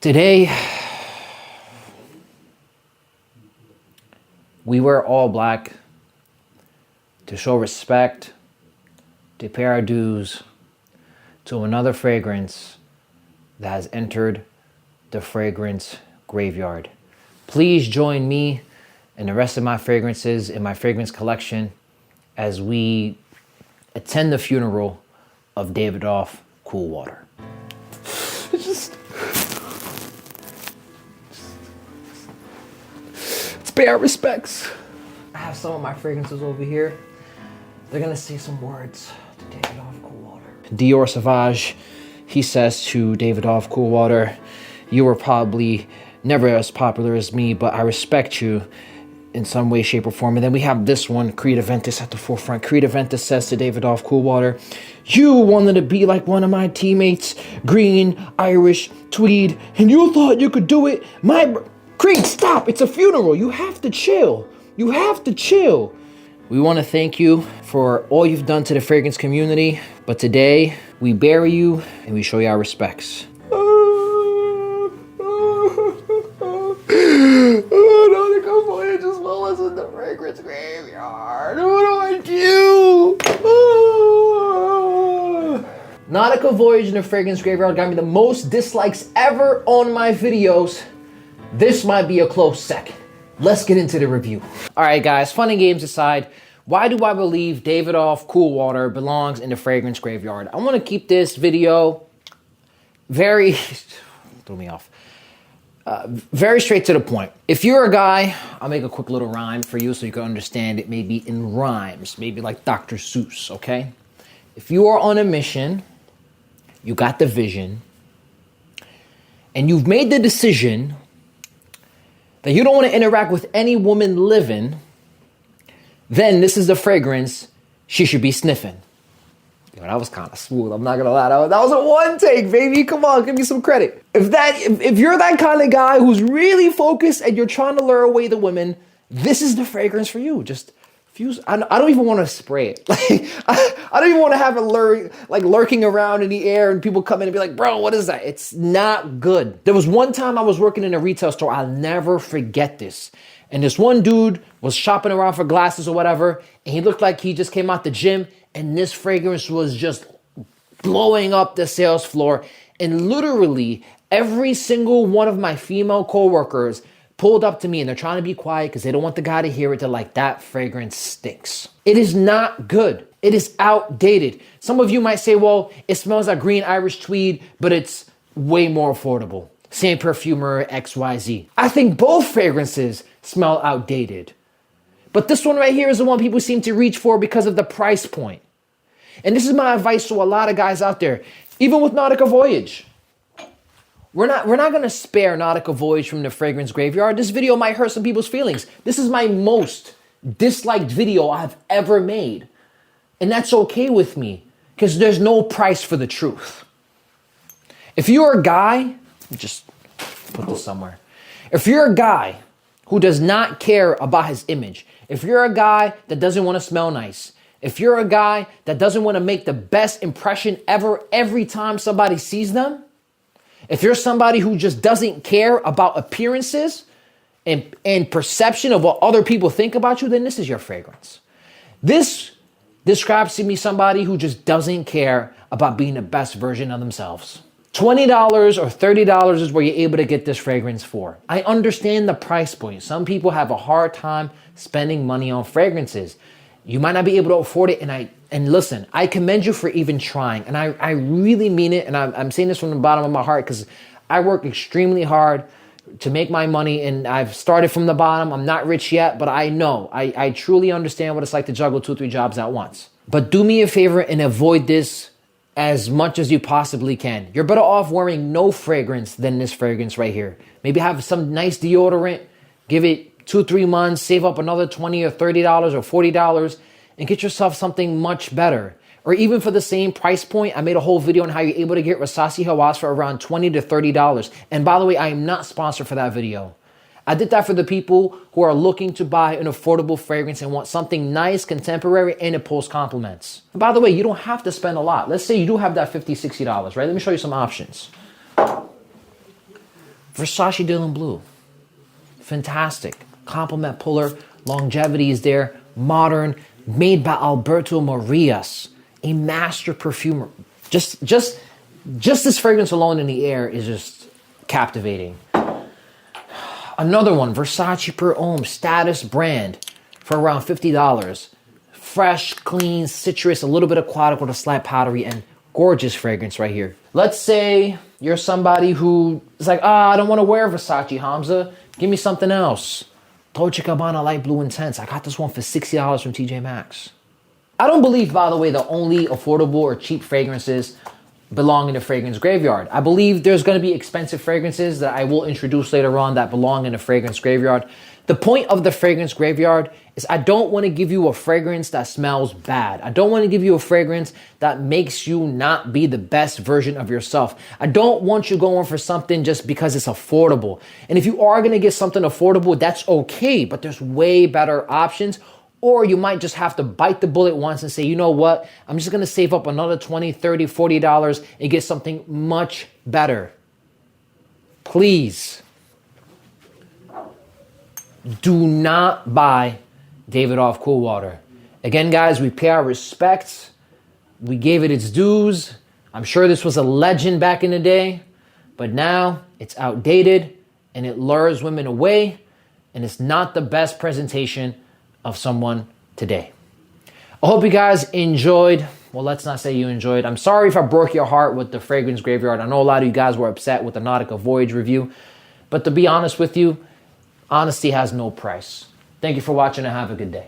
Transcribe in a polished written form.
Today, we wear all black to show respect, to pay our dues to another fragrance that has entered the fragrance graveyard. Please join me and the rest of my fragrances in my fragrance collection as we attend the funeral of Davidoff Cool Water. Let's pay our respects. I have some of my fragrances over here. They're gonna say some words to Davidoff Cool Water. Dior Sauvage, he says to Davidoff Cool Water, you were probably never as popular as me, but I respect you in some way, shape, or form. And then we have this one, Creed Aventus at the forefront. Creed Aventus says to Davidoff Cool Water, you wanted to be like one of my teammates, green, Irish, tweed, and you thought you could do it. Creed, stop, it's a funeral. You have to chill. You have to chill. We want to thank you for all you've done to the fragrance community, but today we bury you and we show you our respects. Nautica Voyage as well as in the fragrance graveyard. What do I do? Nautica Voyage in the fragrance graveyard got me the most dislikes ever on my videos. This might be a close second. Let's get into the review. All right, guys, fun and games aside, why do I believe Davidoff Cool Water belongs in the fragrance graveyard? I want to keep this video very, threw me off, very straight to the point. If you're a guy, I'll make a quick little rhyme for you so you can understand it, maybe in rhymes, maybe like Dr. Seuss, okay? If you are on a mission, you got the vision, and you've made the decision that you don't want to interact with any woman living, then this is the fragrance she should be sniffing. Yo, that was kind of smooth. I'm not gonna lie. That was a one take, baby. Come on, give me some credit. If you're that kind of guy who's really focused and you're trying to lure away the women, this is the fragrance for you. Just fuse. I don't even want to spray it. Like I don't even want to have it lurking around in the air and people come in and be like, bro, what is that? It's not good. There was one time I was working in a retail store. I'll never forget this. And this one dude was shopping around for glasses or whatever, and he looked like he just came out the gym, and this fragrance was just blowing up the sales floor. And literally every single one of my female coworkers pulled up to me, and they're trying to be quiet because they don't want the guy to hear it. They're like, that fragrance stinks. It is not good. It is outdated. Some of you might say, well, it smells like green Irish tweed, but it's way more affordable. Same perfumer, XYZ. I think both fragrances smell outdated. But this one right here is the one people seem to reach for because of the price point. And this is my advice to a lot of guys out there, even with Nautica Voyage. We're not going to spare Nautica Voyage from the fragrance graveyard. This video might hurt some people's feelings. This is my most disliked video I've ever made. And that's okay with me because there's no price for the truth. If you're a guy, just put this somewhere. If you're a guy who does not care about his image, if you're a guy that doesn't want to smell nice, if you're a guy that doesn't want to make the best impression ever every time somebody sees them, if you're somebody who just doesn't care about appearances and perception of what other people think about you, then this is your fragrance. This describes to me somebody who just doesn't care about being the best version of themselves. $20 or $30 is where you're able to get this fragrance for. I understand the price point. Some people have a hard time spending money on fragrances. You might not be able to afford it. And listen, I commend you for even trying. And I really mean it. And I'm saying this from the bottom of my heart because I work extremely hard to make my money. And I've started from the bottom. I'm not rich yet, but I know. I truly understand what it's like to juggle 2-3 jobs at once. But do me a favor and avoid this as much as you possibly can. You're better off wearing no fragrance than this fragrance right here. Maybe have some nice deodorant, give it 2-3 months, save up another $20 or $30 or $40 and get yourself something much better. Or even for the same price point, I made a whole video on how you're able to get Rasasi Hawass for around $20 to $30. And by the way, I am not sponsored for that video. I did that for the people who are looking to buy an affordable fragrance and want something nice, contemporary, and it pulls compliments. And by the way, you don't have to spend a lot. Let's say you do have that $50, $60, right? Let me show you some options. Versace Dylan Blue. Fantastic. Compliment puller. Longevity is there. Modern. Made by Alberto Marias, a master perfumer. Just this fragrance alone in the air is just captivating. Another one, Versace Per Homme, status brand for around $50. Fresh, clean, citrus, a little bit aquatic with a slight powdery, and gorgeous fragrance right here. Let's say you're somebody who is like, I don't want to wear Versace, Hamza. Give me something else. Dolce & Gabbana Light Blue Intense. I got this one for $60 from TJ Maxx. I don't believe, by the way, that only affordable or cheap fragrances belong in the fragrance graveyard. I believe there's going to be expensive fragrances that I will introduce later on that belong in the fragrance graveyard. The point of the fragrance graveyard is I don't want to give you a fragrance that smells bad. I don't want to give you a fragrance that makes you not be the best version of yourself. I don't want you going for something just because it's affordable. And if you are going to get something affordable, that's okay, but there's way better options. Or you might just have to bite the bullet once and say, you know what? I'm just going to save up another $20, $30, $40 and get something much better. Please do not buy Davidoff Cool Water. Again, guys, we pay our respects. We gave it its dues. I'm sure this was a legend back in the day, but now it's outdated and it lures women away, and it's not the best presentation of someone today. I hope you guys enjoyed. Well, let's not say you enjoyed. I'm sorry if I broke your heart with the fragrance graveyard. I know a lot of you guys were upset with the Nautica Voyage review, but to be honest with you, honesty has no price. Thank you for watching and have a good day.